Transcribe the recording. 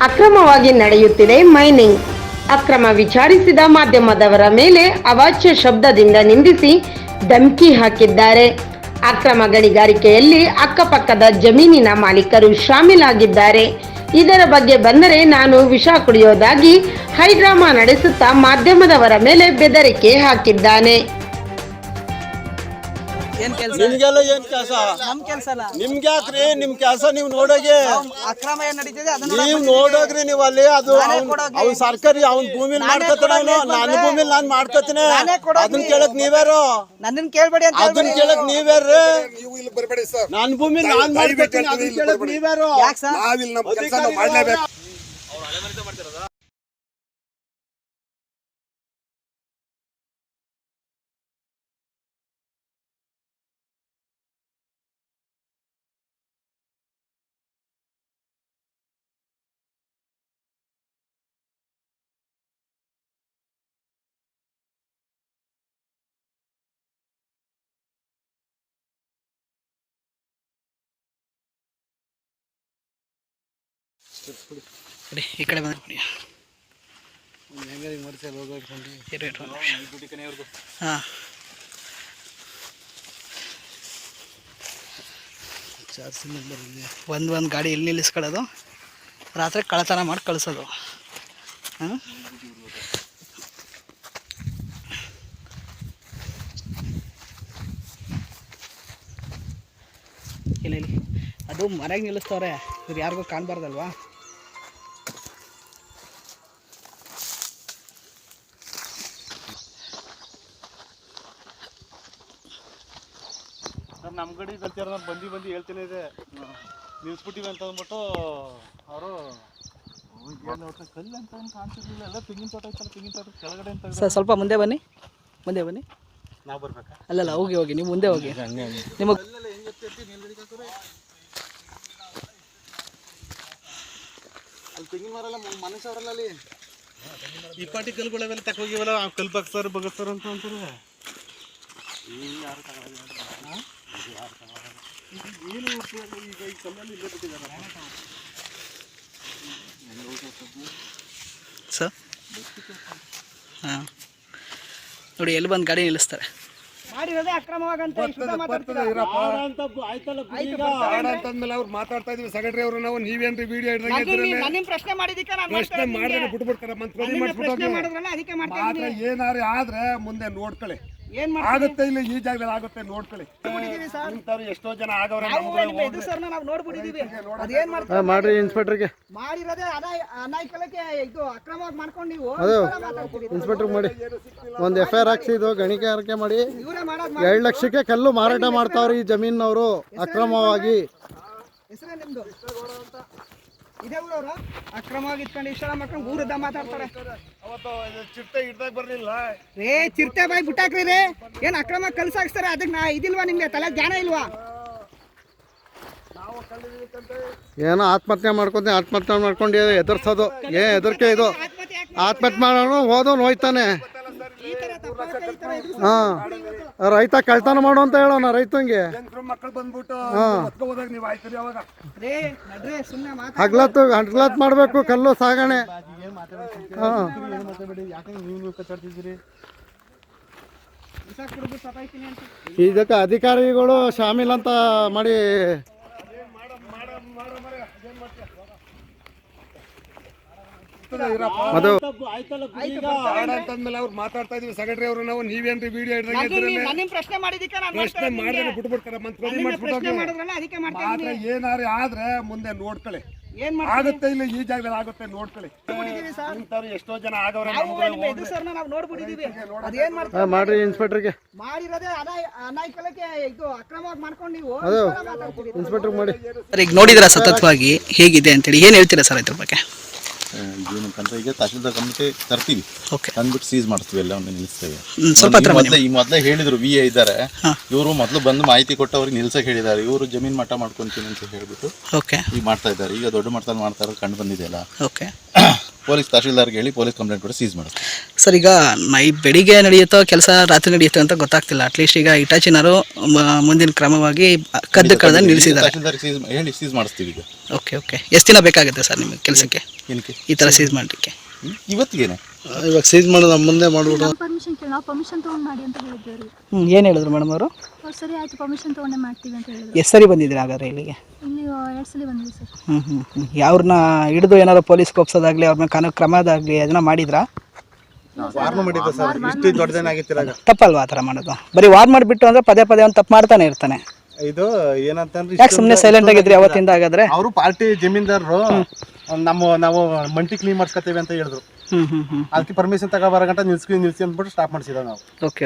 ಅಕ್ರಮವಾಗಿ ನಡೆಯುತ್ತಿದೆ ಮೈನಿಂಗ್. ಅಕ್ರಮ ವಿಚಾರಿಸಿದ ಮಾಧ್ಯಮದವರ ಮೇಲೆ ಅವಾಚ್ಯ ಶಬ್ದದಿಂದ ನಿಂದಿಸಿ ಧಮಕಿ ಹಾಕಿದ್ದಾರೆ. ಅಕ್ರಮ ಗಣಿಗಾರಿಕೆಯಲ್ಲಿ ಅಕ್ಕಪಕ್ಕದ ಜಮೀನಿನ ಮಾಲೀಕರು ಶಾಮೀಲಾಗಿದ್ದಾರೆ. ಇದರ ಬಗ್ಗೆ ಬಂದರೆ ನಾನು ವಿಷ ಕುಡಿಯೋದಾಗಿ ಹೈಡ್ರಾಮಾ ನಡೆಸುತ್ತಾ ಮಾಧ್ಯಮದವರ ಮೇಲೆ ಬೆದರಿಕೆ ಹಾಕಿದ್ದಾನೆ. ನಿಮ್ಗೆಲ್ಲ ಏನ್ ಕೆಲಸ? ನಮ್ ಕೆಲಸ ಅಲ್ಲ. ನಿಮ್ಗೆ ಯಾಕ್ರಿ? ನಿಮ್ ಕೆಲಸ ನೀವ್ ನೋಡೋಗೆ. ಅಕ್ರಮ ಏನ್ ನಡೀತಿದೆ ಅದನ್ನ ನೀವ್ ನೋಡೋಗ್ರಿ. ನೀವ್ ಅಲ್ಲಿ ಅದು ಅವ್ನ್ ಸರ್ಕಾರಿ ಅವ್ನ್ ಭೂಮಿಲಿ ಮಾಡ್ಕೊತಾನ. ನನ್ನ ಭೂಮಿಲಿ ನಾನ್ ಮಾಡ್ಕೊತೀನಿ. ಅದನ್ನ ಕೇಳಕ್ ನೀವ್ಯಾರು? ನನ್ನನ್ ಕೇಳ್ಬೇಡಿ ಅಂತ. ಅದನ್ನ ಕೇಳಕ್ ನೀವ್ಯಾರು? ನೀವು ಇಲ್ಲಿ ಬರಬೇಡಿ ಸರ್. ನನ್ನ ಭೂಮಿಲಿ ನಾನ್ ಮಾಡ್ಕೊತೀನಿ. ಅದನ್ನ ಕೇಳಕ್ ನೀವ್ಯಾರು? ಯಾಕೆ ಸರ್? ನಾವಿಲ್ಲಿ ನಮ್ಮ ಕೆಲಸ ನಾವು ಮಾಡ್ಲೇಬೇಕು. ಈ ಕಡೆ ಬಂದ ಹಾಂ ಒಂದು ಗಾಡಿ ಎಲ್ಲಿ ನಿಲ್ಲಿಸ್ಕೊಳ್ಳೋದು, ರಾತ್ರಿ ಕಳ್ಳತನ ಮಾಡಿ ಕಳಿಸೋದು. ಹಾಂ ಇಲ್ಲ ಇಲ್ಲಿ ಅದು ಮನೆಗೆ ನಿಲ್ಲಿಸ್ತವ್ರೆ. ಇವ್ರು ಯಾರಿಗೂ ಕಾಣಬಾರ್ದಲ್ವಾ? ನಮ್ಮ ಕಡೆ ಕಲ್ತಿರೋ ಬಂದು ಹೇಳ್ತೇನೆ ಇದೆ ನಿಲ್ಸ್ಬಿಟ್ಟಿವಿ ಅಂತ ಅಂದ್ಬಿಟ್ಟು ಅವರು ಕಲ್ಲು ಅಂತ ಏನು ಕಾಣ್ತಿರ್ಲಿಲ್ಲ. ಎಲ್ಲ ತೆಂಗಿನ ತೋಟ ಐತಲ್ಲ, ತೆಂಗಿನ ತೋಟ ಕೆಳಗಡೆ ಅಂತ. ಸರ್ ಸ್ವಲ್ಪ ಮುಂದೆ ಬನ್ನಿ. ನಾವು ಬರ್ಬೇಕಾ? ಅಲ್ಲಲ್ಲ, ಹೋಗಿ ನೀವು ಮುಂದೆ ಹೋಗಿ. ನಿಮಗೆ ಅಲ್ಲಿ ತೆಂಗಿನ ಮರಲ್ಲ ಮನುಷ್ಯರಲ್ಲ ಅಲ್ಲಿ ಈ ಪಾಟಿ ಕಲ್ಗಳೆಲ್ಲ ತಕೋಗಿವಲ್ಲ, ಕಲ್ ಬಗಸ್ತಾರ ಅಂತ ಅಂತಾರೆ. ಏನು ಉಪಯೋಗ? ಈಗ ಈ ಕಲ್ಲಲ್ಲಿ ಇಲ್ಲೇ ಬಿಟ್ಟಿದ್ದಾರೆ ಸರ್. ಹಾಂ ನೋಡಿ, ಎಲ್ಲಿ ಬಂದು ಗಾಡಿ ನಿಲ್ಲಿಸ್ತಾರೆ. ಮಾಡಿರೋದೇ ಅಕ್ರಮವಾಗಂತ ಅಂತಂದ್ಮೇಲೆ ಅವ್ರು ಮಾತಾಡ್ತಾ ಇದೀವಿ. ಸೆಕ್ರೆಟರಿ ಅವರು ನಾವು ನೀವೇನ್ರಿ ವಿಡಿಯೋ ಹಿಡಿದಂಗೆ ಪ್ರಶ್ನೆ ಮಾಡಿದಕ್ಕೆ ಪ್ರಶ್ನೆ ಮಾಡಿದ್ರೆ ಬಿಟ್ಬಿಡ್ತಾರೆ. ಮಾತ್ರ ಏನಾರು ಆದ್ರೆ ಮುಂದೆ ನೋಡ್ಕೊಳ್ಳಿ. ಆಗುತ್ತೆ ಇಲ್ಲ ಈ ಜಾಗದಲ್ಲಿ ಆಗುತ್ತೆ ನೋಡ್ಕೊಳ್ಳಿ. ಇಂಥವ್ರು ಎಷ್ಟೋ ಜನ ಆಗವ್ರೆ. ಮಾಡ್ರಿ ಇನ್ಸ್ಪೆಕ್ಟರ್ಗೆ ಮಾಡಿರೋದೇ ಅನಾಯ್ಕಲಕ್ಕೆ ಇದು ಅಕ್ರಮವಾಗಿ ಮಾಡ್ಕೊಂಡು ನೀವು ಅದು ಇನ್ಸ್ಪೆಕ್ಟರ್ ಮಾಡಿ ಒಂದು FIR ಹಾಕ್ಸಿ. ಇದು ಗಣಿಗಾರಿಕೆ ಮಾಡಿ 2 ಲಕ್ಷಕ್ಕೆ ಕಲ್ಲು ಮಾರಾಟ ಮಾಡ್ತಾವ್ರಿ ಈ ಜಮೀನವರು ಅಕ್ರಮವಾಗಿ. ಹೆಸರೇ ನಿಮ್ದು? ಇದೇ ಊರವ್ರ ಅಕ್ರಮವಾಗಿ ಇಟ್ಕೊಂಡು ಇಷ್ಟ ಮಕ್ಕಳು ಊರದ್ದ ಮಾತಾಡ್ತಾರೆ. ಚಿರತೆ ಹಿಡ್ದಾಗ ಬರ್ಲಿಲ್ಲ ಚಿರತೆ ಬಾಯಿ ಬಿಟ್ಟಾಕ್ರಿ ರೇ. ಏನ್ ಅಕ್ರಮ ಕಲ್ಸಾಕ್ಸ್ತಾರೆ? ಅದಕ್ಕೆ ಇದಿಲ್ವಾ ನಿಮ್ಗೆ? ತಲೆ ಜ್ಞಾನ ಇಲ್ವಾ? ಏನೋ ಆತ್ಮಹತ್ಯೆ ಮಾಡ್ಕೊಂಡು ಎದುರ್ಸೋದು ಹೆದರಿಕೆ. ಇದು ಆತ್ಮಹತ್ಯೆ ಮಾಡೋನು ಹೋದವನು ಹೋಯ್ತಾನೆ. ಹಾಂ, ರೈತ ಕಳ್ತನ ಮಾಡು ಅಂತ ಹೇಳೋಣ ರೈತಂಗೆ. ಮಕ್ಕಳು ಬಂದ್ಬಿಟ್ಟು ನೀವು ಆಯ್ತು ಅವಾಗ ಹಗ್ಲತ್ ಮಾಡಬೇಕು ಕಲ್ಲು ಸಾಗಣೆ. ಹಾಂ, ಇದಕ್ಕೆ ಅಧಿಕಾರಿಗಳು ಶಾಮೀಲ್ ಅಂತ ಮಾಡಿ ಅಂತಂದ್ಮೇಲೆ ಅವ್ರು ಮಾತಾಡ್ತಾ ಇದೀವಿ. ಸೆಕ್ರೆಟರಿ ಅವರು ನಾವು ನೀವೇನ್ರಿ ವಿಡಿಯೋ ಹಿಡಿದಂಗೆ ಪ್ರಶ್ನೆ ಮಾಡಿದ್ರೆ ಬಿಟ್ಬಿಡ್ತಾರೆ. ಮಾತ್ರ ಏನಾರು ಆದ್ರೆ ಮುಂದೆ ನೋಡ್ಕೊಳ್ಳಿ. ಆಗುತ್ತೆ ಇಲ್ಲ ಈ ಜಾಗದಲ್ಲಿ ಆಗುತ್ತೆ ನೋಡ್ಕೊಳ್ಳಿ. ಇಂಥವ್ರು ಎಷ್ಟೋ ಜನ ಆಗವ್ರೆ. ಮಾಡ್ರಿ ಇನ್ಸ್ಪೆಕ್ಟರ್ಗೆ ಮಾಡಿರೋದೇ ಅನಾಯ್ಕಲಕ್ಕೆ ಇದು ಅಕ್ರಮವಾಗಿ ಮಾಡ್ಕೊಂಡು ನೀವು ಅದು ಇನ್ಸ್ಪೆಕ್ಟರ್ ಮಾಡಿ. ಈಗ ನೋಡಿದ್ರ ಸತತವಾಗಿ ಹೇಗಿದೆ ಅಂತೇಳಿ ಏನ್ ಹೇಳ್ತೀರಾ ಸರ್ ಇದ್ರ ಬಗ್ಗೆ? ಏನಂತಂದ್ರೆ ಈಗ ತಹಶೀಲ್ದಾರ್ ಗಮನಕ್ಕೆ ತರ್ತೀವಿ, ತಂದ್ಬಿಟ್ಟು ಸೀಸ್ ಮಾಡ್ತೀವಿ, ಎಲ್ಲ ಒಂದು ನಿಲ್ಲಿಸ್ತೇವೆ. ಈ ಮೊದಲೇ ಹೇಳಿದ್ರು VA ಇದ್ದಾರೆ, ಇವರು ಮೊದಲು ಬಂದು ಮಾಹಿತಿ ಕೊಟ್ಟು ಅವ್ರಿಗೆ ನಿಲ್ಸಕ್ಕೆ ಹೇಳಿದ್ದಾರೆ. ಇವರು ಜಮೀನ್ ಮಟ್ಟ ಮಾಡ್ಕೊಂತೀನಿ ಅಂತ ಹೇಳ್ಬಿಟ್ಟು ಈಗ ಮಾಡ್ತಾ ಇದ್ದಾರೆ. ಈಗ ದೊಡ್ಡ ಮಟ್ಟದಲ್ಲಿ ಮಾಡ್ತಾ ಇರೋದು ಕಂಡು ಬಂದಿದೆಯಲ್ಲ. ಪೊಲೀಸ್ ತಹಶೀಲ್ದಾರ್ಗೆ ಹೇಳಿ ಪೊಲೀಸ್ ಕಂಪ್ಲೇಂಟ್ ಕೂಡ ಸೀಸ್ ಮಾಡ್ತೀವಿ. ಸರ್ ಈಗ ಬೆಳಿಗ್ಗೆ ನಡೆಯುತ್ತೋ ಕೆಲಸ ರಾತ್ರಿ ನಡೆಯುತ್ತೋ ಅಂತ ಗೊತ್ತಾಗ್ತಿಲ್ಲ. ಅಟ್ಲೀಸ್ಟ್ ಈಗ ಇಟಾಚಿನವರು ಮುಂದಿನ ಕ್ರಮವಾಗಿ ಕದ್ದು ಕಳೆದಂಗೆ ನಿಲ್ಲಿಸಿದ್ದಾರೆ. ತಹಶೀಲ್ದಾರ್ ಹೇಳಿ ಸೀಸ್ ಮಾಡಿಸ್ತೀವಿ ಈಗ. ಓಕೆ ಎಷ್ಟು ದಿನ ಬೇಕಾಗುತ್ತೆ ಸರ್ ನಿಮಗೆ ಕೆಲಸಕ್ಕೆ ಏನಕ್ಕೆ ಈ ಥರ ಸೀಸ್ ಮಾಡಲಿಕ್ಕೆ? ಇವತ್ತಿಗೇನೆ ಇವಾಗ ಸೀಸ್ ಮಾಡೋದು ನಮ್ಮ ಮುಂದೆ ಮಾಡ್ಬಿಟ್ಟು ಪರ್ಮಿಷನ್ ಕೇಳಿ ನಾವು ಪರ್ಮಿಷನ್ ತೊಗೊಂಡು ಮಾಡಿ ಅಂತ ಹೇಳಿದ್ವಿ ಅವ್ರಿಗೆ. ಏನು ಹೇಳಿದ್ರು ಮೇಡಮ್ ಅವರು? ಅವ್ರು ಸರಿ ಆಯಿತು ಪರ್ಮಿಷನ್ ತೊಗೊಂಡೇ ಮಾಡ್ತೀವಿ ಅಂತ ಹೇಳಿದ್ರು. ಎಷ್ಟು ಸರಿ ಬಂದಿದ್ದೀರಿ ಹಾಗಾದ್ರೆ ಇಲ್ಲಿಗೆ? ಇಲ್ಲಿ 2 ಸಲ ಬಂದಿವಿ ಸರ್. ಯಾವ್ರನ್ನ ಹಿಡಿದು ಏನಾದ್ರು ಪೊಲೀಸ್ಗೆ ಒಪ್ಸೋದಾಗ್ಲಿ ಅವ್ರನ್ನ ಕಾನೂನು ಕ್ರಮದಾಗಲಿ ಅದನ್ನ ಮಾಡಿದ್ರಾ? ತಪ್ಪಲ್ವಾ ಆ ಥರ ಮಾಡೋದು? ಬರೀ ವಾರ್ ಮಾಡಿಬಿಟ್ಟು ಅಂದರೆ ಪದೇ ಅವ್ನು ತಪ್ಪು ಮಾಡ್ತಾನೆ ಇರ್ತಾನೆ. ಇದು ಏನಂತಂದ್ರೆ ಯಾಕೆ ಸುಮ್ಮನೆ ಸೈಲೆಂಟ್ ಆಗಿದ್ರಿ ಅವತ್ತಿಂದ ಹಾಗಾದ್ರೆ? ಅವರು ಪಾರ್ಟಿ ಜಮೀನ್ದಾರರು ನಾವು ಮಂಟಿ ಕ್ಲೀನ್ ಮಾಡ್ಸ್ಕೊತೀವಿ ಅಂತ ಹೇಳಿದ್ರು. ಅದಕ್ಕೆ ಪರ್ಮಿಷನ್ ತಗೋಬಾರ ಗಂಟ ನಿಲ್ಸಿ ಅಂದ್ಬಿಟ್ಟು ಸ್ಟಾಪ್ ಮಾಡಿಸಿದ ನಾವು. ಓಕೆ